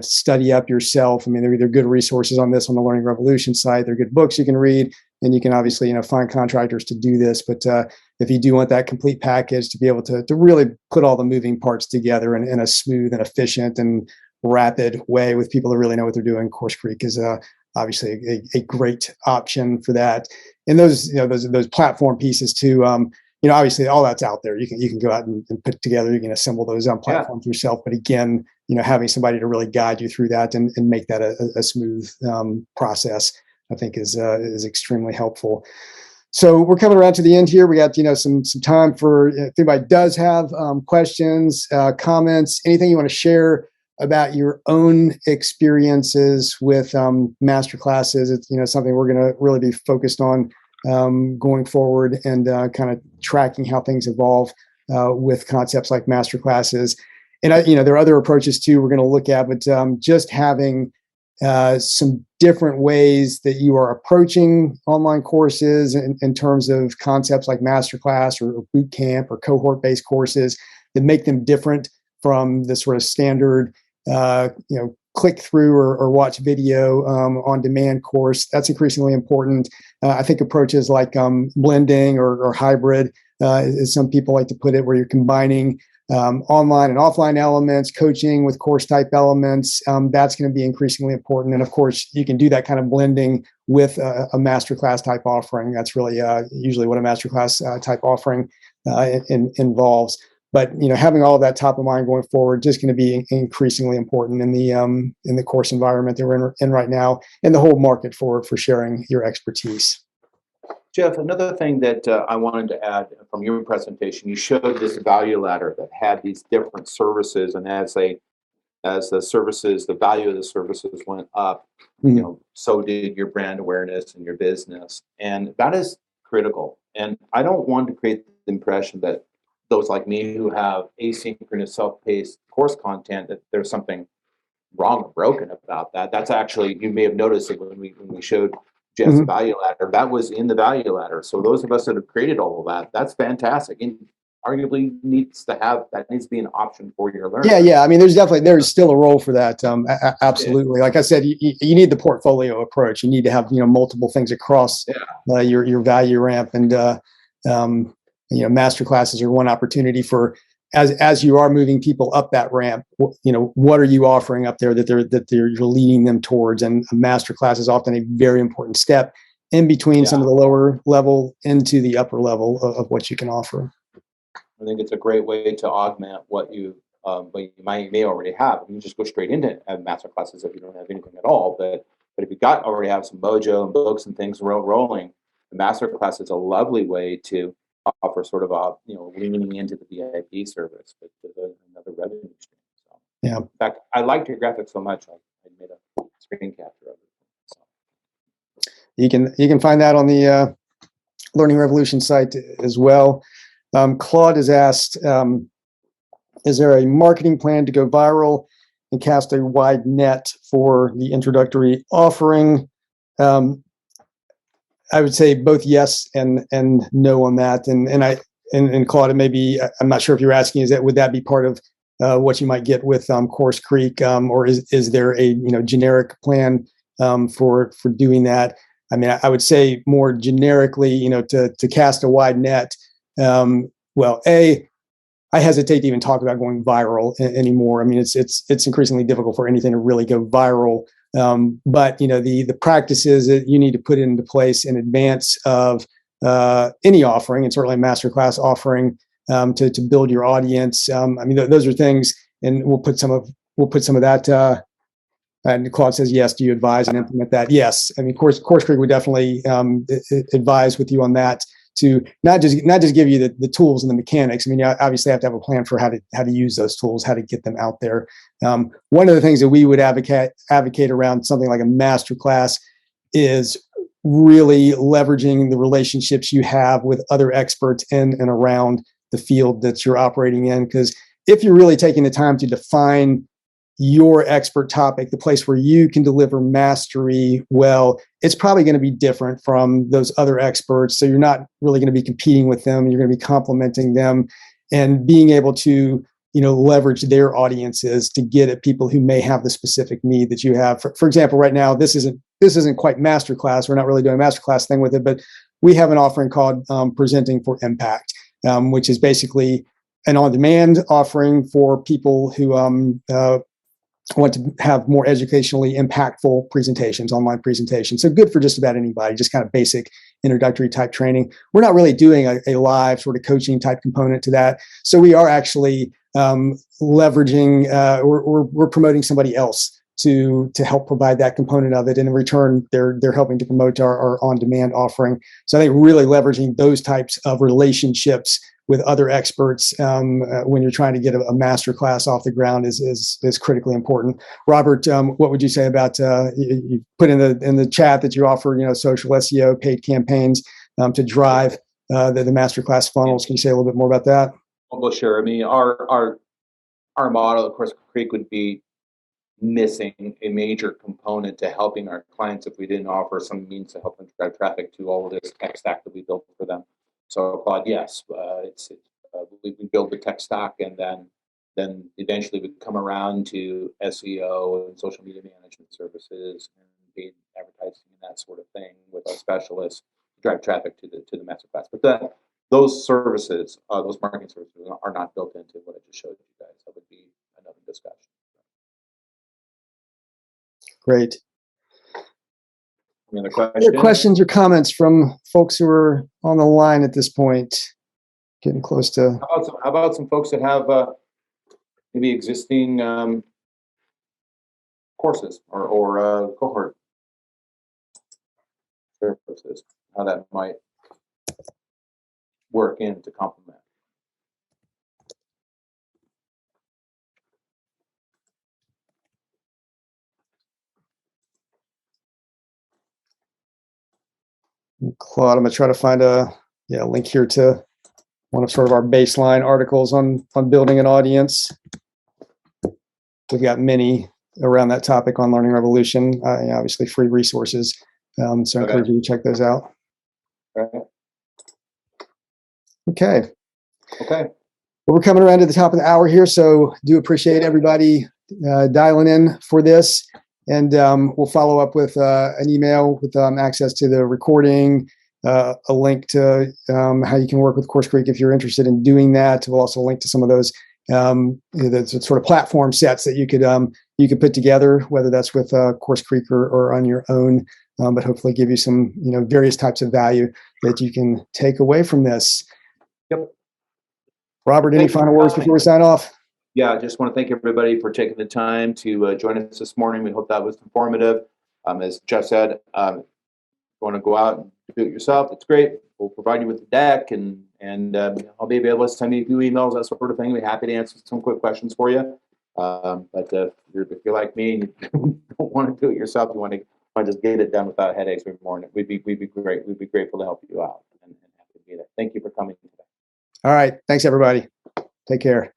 [SPEAKER 1] study up yourself. I mean, they're good resources on this on the Learning Revolution site. They're good books you can read, and you can obviously find contractors to do this. But if you do want that complete package to be able to really put all the moving parts together in a smooth and efficient and rapid way with people that really know what they're doing, CourseCREEK is obviously a great option for that. And those, those platform pieces too. Obviously all that's out there. You can go out and put together, you can assemble those platforms yourself. But again, having somebody to really guide you through that and make that a smooth process, I think is extremely helpful. So we're coming around to the end here. We got, some time for if anybody does have questions, comments, anything you want to share about your own experiences with master classes. It's, something we're going to really be focused on going forward and kind of tracking how things evolve with concepts like master classes. And, there are other approaches too we're going to look at, but just having some different ways that you are approaching online courses in terms of concepts like masterclass or boot camp or cohort-based courses that make them different from the sort of standard, click through or watch video on demand course. That's increasingly important. I think approaches like blending or hybrid, as some people like to put it, where you're combining online and offline elements, coaching with course type elements, that's going to be increasingly important. And of course, you can do that kind of blending with a masterclass type offering. That's really usually what a masterclass type offering involves. But having all of that top of mind going forward, just going to be increasingly important in the course environment that we're in right now, and the whole market for sharing your expertise.
[SPEAKER 2] Jeff, another thing that I wanted to add from your presentation, you showed this value ladder that had these different services, and as the value of the services went up, so did your brand awareness and your business, and that is critical. And I don't want to create the impression that those like me who have asynchronous, self-paced course content, that there's something wrong or broken about that. That's actually, you may have noticed it when we showed Jeff's value ladder, that was in the value ladder. So those of us that have created all of that, that's fantastic. And arguably needs to be an option for your learner.
[SPEAKER 1] Yeah. I mean, there's still a role for that. Absolutely. Like I said, you need the portfolio approach. You need to have, multiple things across your value ramp, and master classes are one opportunity for, as you are moving people up that ramp, what are you offering up there that you're leading them towards? And a master class is often a very important step in between some of the lower level into the upper level of what you can offer.
[SPEAKER 2] I think it's a great way to augment what you may already have. You can just go straight into master classes if you don't have anything at all. But if you already have some mojo and books and things rolling, the master class is a lovely way to offer sort of leaning into the VIP service, but another revenue stream. So, in fact, I liked your graphic so much, I made a screen capture of it. So.
[SPEAKER 1] You can find that on the Learning Revolution site as well. Claude has asked, is there a marketing plan to go viral and cast a wide net for the introductory offering? I would say both yes and no on that. And Claude, maybe I'm not sure if you're asking, would that be part of what you might get with CourseCREEK, or is there a generic plan for doing that? I mean, I would say more generically, to cast a wide net. Well, I hesitate to even talk about going viral anymore. I mean, it's increasingly difficult for anything to really go viral. But the practices that you need to put into place in advance of any offering, and certainly a masterclass offering, to build your audience. I mean, those are things, and we'll put some of that. And Claude says, yes. Do you advise and implement that? Yes. I mean, CourseCREEK would definitely advise with you on that, to not just give you the tools and the mechanics. I mean, you obviously have to have a plan for how to use those tools, how to get them out there. One of the things that we would advocate around something like a masterclass is really leveraging the relationships you have with other experts in and around the field that you're operating in. Because if you're really taking the time to define your expert topic, the place where you can deliver mastery well, it's probably going to be different from those other experts. So you're not really going to be competing with them. You're going to be complementing them and being able to, leverage their audiences to get at people who may have the specific need that you have. For example, right now, this isn't quite masterclass. We're not really doing a masterclass thing with it, but we have an offering called Presenting for Impact, which is basically an on-demand offering for people who want to have more educationally impactful presentations, online presentations. So good for just about anybody, just kind of basic introductory type training. We're not really doing a live sort of coaching type component to that. So we are actually leveraging, we're promoting somebody else to help provide that component of it. And in return, they're helping to promote our on-demand offering. So I think really leveraging those types of relationships with other experts when you're trying to get a master class off the ground is critically important. Robert, what would you say about you put in the chat that you offer, social SEO, paid campaigns to drive the master class funnels? Can you say a little bit more about that?
[SPEAKER 2] Well, sure. I mean, our model, of course, CREEK would be missing a major component to helping our clients if we didn't offer some means to help them drive traffic to all of this tech stack that we built for them. So Claude, yes, we build the tech stack, and then eventually we come around to SEO and social media management services and paid advertising and that sort of thing with our specialists to drive traffic to the masterclass. But those services, those marketing services, are not built into what I just showed you guys. That would be another discussion.
[SPEAKER 1] Great.
[SPEAKER 2] Any other questions?
[SPEAKER 1] Other questions or comments from folks who are on the line at this point? Getting close to.
[SPEAKER 2] How about some folks that have maybe existing courses or cohort services? How that might work in to complement.
[SPEAKER 1] Claude, I'm going to try to find a link here to one of sort of our baseline articles on building an audience. We've got many around that topic on Learning Revolution, obviously free resources. So I encourage you to check those out. Okay. Well, we're coming around to the top of the hour here, so do appreciate everybody dialing in for this. And we'll follow up with an email with access to the recording, a link to how you can work with CourseCREEK if you're interested in doing that. We'll also link to some of those the sort of platform sets that you could put together, whether that's with CourseCREEK or on your own, but hopefully give you some various types of value that you can take away from this.
[SPEAKER 2] Yep.
[SPEAKER 1] Robert, any final words before we sign off?
[SPEAKER 2] Yeah, I just want to thank everybody for taking the time to join us this morning. We hope that was informative. As Jeff said, if you want to go out and do it yourself, it's great. We'll provide you with the deck, and I'll be available to send you a few emails, that sort of thing. We're happy to answer some quick questions for you. But if you're like me and you don't want to do it yourself, you want to just get it done without headaches every morning, we'd be great. We'd be grateful to help you out and happy to be there. Thank you for coming today.
[SPEAKER 1] All right. Thanks, everybody. Take care.